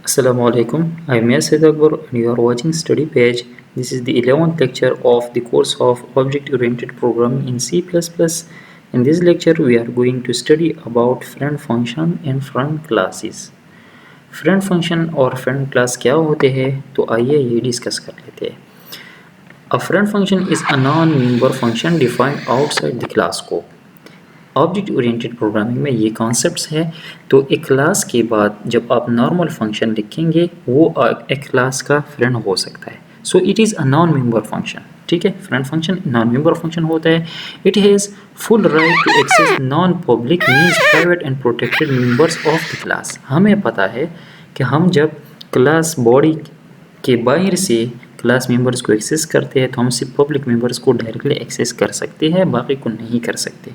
Assalamu alaikum. I am Yasir Akbar and you are watching Study Page. This is the 11th lecture of the course of Object-Oriented Programming in C++. In this lecture, we are going to study about friend function and friend classes. Friend function और friend class क्या होते हैं, तो आइए ये discuss कर लेते हैं. A friend function is a non-member function defined outside the class scope. Object oriented programming में ये कॉन्सेप्ट्स है. तो एक क्लास के बाद जब आप नॉर्मल फंक्शन लिखेंगे वो एक क्लास का फ्रेंड हो सकता है. So it is a non member function. ठीक है, friend function non member function होता है. It has full right to access non public means private and protected members of the class. हमें पता है कि हम जब क्लास बॉडी के बाहर से क्लास मेंबर्स को एक्सेस करते हैं तो हम सिर्फ पब्लिक मेंबर्स को डायरेक्टली एक्सेस कर सकते हैं, बाकी को नहीं कर सकते.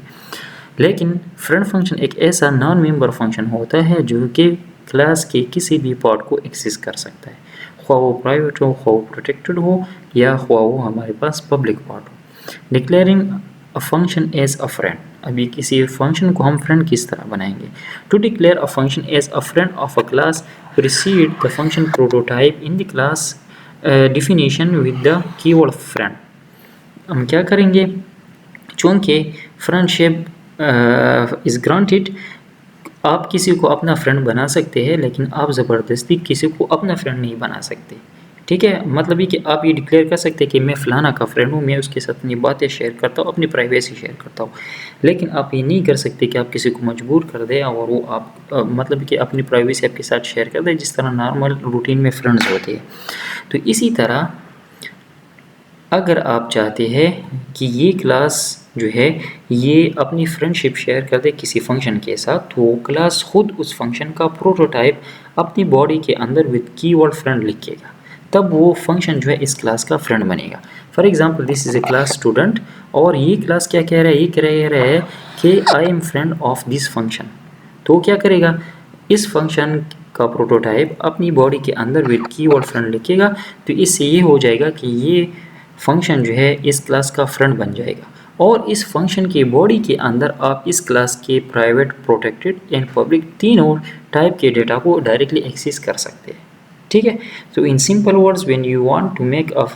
लेकिन फ्रेंड फंक्शन एक ऐसा नॉन मेंबर फंक्शन होता है जो कि क्लास के किसी भी पार्ट को एक्सेस कर सकता है, ख्वाह वो प्राइवेट हो, ख्वाह वो प्रोटेक्टेड हो, या ख्वाह वो हमारे पास पब्लिक पार्ट हो. Declaring a function as a friend. अभी किसी फंक्शन को हम फ्रेंड किस तरह बनाएंगे. To declare a function as a friend of a class precede the function prototype in the class definition with the keyword friend. हम क्या करेंगे, चूँकि फ्रेंडशिप इज़ ग्रांटेड, आप किसी को अपना फ्रेंड बना सकते हैं लेकिन आप ज़बरदस्ती किसी को अपना फ्रेंड नहीं बना सकते. ठीक है, मतलब ये कि आप ये डिक्लेयर कर सकते हैं कि मैं फ़लाना का फ्रेंड हूँ, मैं उसके साथ अपनी बातें शेयर करता हूँ, अपनी प्राइवेसी शेयर करता हूँ. लेकिन आप ये नहीं कर सकते कि आप किसी को मजबूर कर दें और वो आप मतलब कि अपनी प्राइवेसी आपके साथ शेयर कर दें जिस तरह नॉर्मल रूटीन में फ्रेंड्स होते हैं. तो इसी तरह अगर आप चाहते हैं कि ये क्लास जो है ये अपनी फ्रेंडशिप शेयर कर दे किसी फंक्शन के साथ, तो वो क्लास खुद उस फंक्शन का प्रोटोटाइप अपनी बॉडी के अंदर विद कीवर्ड फ्रेंड लिखेगा, तब वो फंक्शन जो है इस क्लास का फ्रेंड बनेगा. For example this is a class student और ये क्लास क्या कह रहा है, ये कह रहा है कि I am friend of this function. तो क्या करेगा, इस फंक्शन का प्रोटोटाइप अपनी बॉडी के अंदर विद कीवर्ड फ्रेंड लिखेगा. तो इससे ये हो जाएगा कि ये फंक्शन जो है इस क्लास का फ्रेंड बन जाएगा और इस फंक्शन के बॉडी के अंदर आप इस क्लास के प्राइवेट, प्रोटेक्टेड एंड पब्लिक तीनों टाइप के डेटा को डायरेक्टली एक्सेस कर सकते हैं. ठीक है, so in simple words, when you want to make a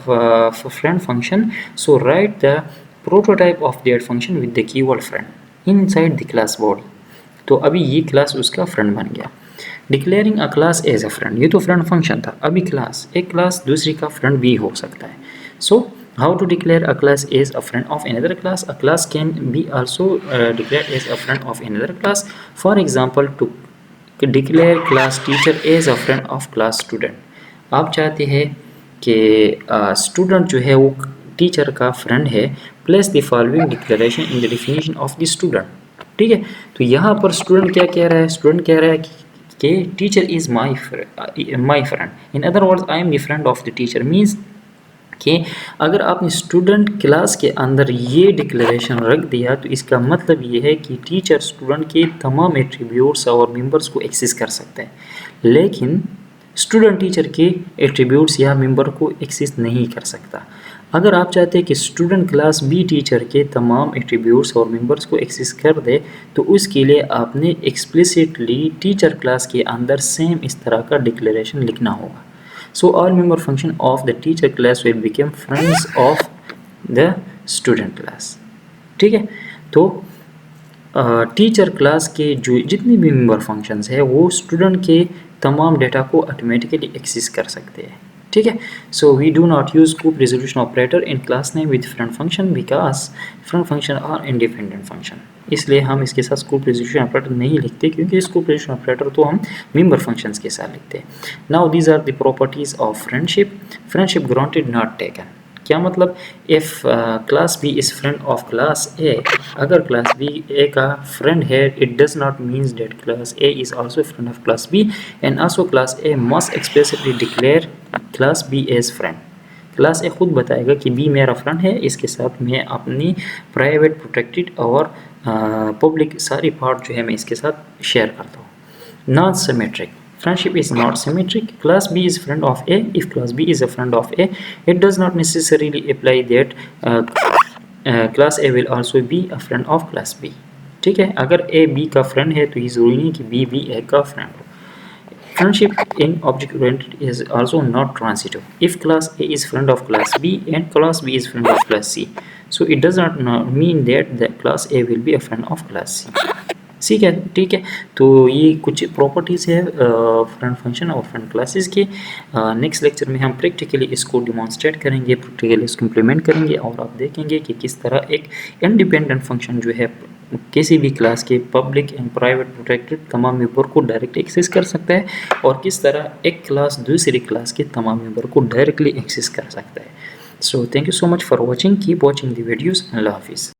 friend function, so write the prototype of that function with the keyword friend inside the class body. तो अभी ये क्लास उसका फ्रेंड बन गया. Declaring a class as a friend, ये तो friend function था. अभी क्लास, एक क्लास दूसरी का फ्रेंड भी हो सकता है. So how to declare a class as a friend of another class? A class can be also declared as a friend of another class. For example, to declare class teacher as a friend of class student. आप चाहते हैं कि student जो है वो teacher का friend है, place the following declaration in the definition of the student. ठीक है, तो यहाँ पर स्टूडेंट क्या कह रहा है, स्टूडेंट कह रहा है कि teacher is my friend. In other words I am the friend of the teacher. Means कि अगर आपने स्टूडेंट क्लास के अंदर ये डिक्लेरेशन रख दिया तो इसका मतलब ये है कि टीचर स्टूडेंट के तमाम एट्रीब्यूट्स और मेंबर्स को एक्सेस कर सकते हैं, लेकिन स्टूडेंट टीचर के एट्रीब्यूट्स या मेंबर को एक्सेस नहीं कर सकता. अगर आप चाहते हैं कि स्टूडेंट क्लास बी टीचर के तमाम एट्रीब्यूट्स और मेंबर्स को एक्सेस कर दे, तो उसके लिए आपने एक्सप्लिसिटली टीचर क्लास के अंदर सेम इस तरह का डिक्लेरेशन लिखना होगा. So all member function of the teacher class will become friends of the student class. ठीक है, तो टीचर क्लास के जो जितने भी मेंबर फंक्शंस है वो स्टूडेंट के तमाम डेटा को ऑटोमेटिकली एक्सेस कर सकते हैं. ठीक है, so we do not use scope resolution operator in class name with friend function because friend function are independent function. इसलिए हम इसके साथ स्कूप रेजोल्यूशन ऑपरेटर नहीं लिखते, क्योंकि स्कूप रेजोल्यूशन ऑपरेटर तो हम मेंबर फंक्शंस के साथ लिखते हैं. Now these are the properties of friendship. Friendship granted not taken. क्या मतलब, if class B is friend of class A, अगर क्लास बी ए का फ्रेंड है, it does not means that class A is also friend of class B and also class A must explicitly declare class B as friend. Class A खुद बताएगा कि B मेरा friend है, इसके साथ मैं अपनी प्राइवेट, प्रोटेक्टेड और पब्लिक सारी पार्ट जो है मैं इसके साथ शेयर करता हूँ. Non symmetric. Friendship is not symmetric. Class B is friend of A. If class B is a friend of A, it does not necessarily apply that class A will also be a friend of class B. ठीक है, अगर A B का friend है तो ये ज़रूरी नहीं कि B भी A का फ्रेंड हो. Friendship in object-oriented is also not transitive. If class A is friend of class B and class B is friend of class C, so it does not mean that the class A will be a friend of class C. ठीक है। तो ये कुछ properties है friend function और friend classes के। Next lecture में हम प्रैक्टिकली इसको डिमॉन्स्ट्रेट करेंगे, प्रैक्टिकली इसको इम्प्लीमेंट करेंगे और आप देखेंगे कि किस तरह एक इंडिपेंडेंट फंक्शन जो है किसी भी क्लास के पब्लिक एंड प्राइवेट प्रोटेक्टेड तमाम मेंबर को डायरेक्ट एक्सेस कर सकता है और किस तरह एक क्लास दूसरी क्लास के तमाम मेंबर को डायरेक्टली एक्सेस कर सकता है। So thank you so much for watching, keep watching the videos. अल्लाह हाफिज़।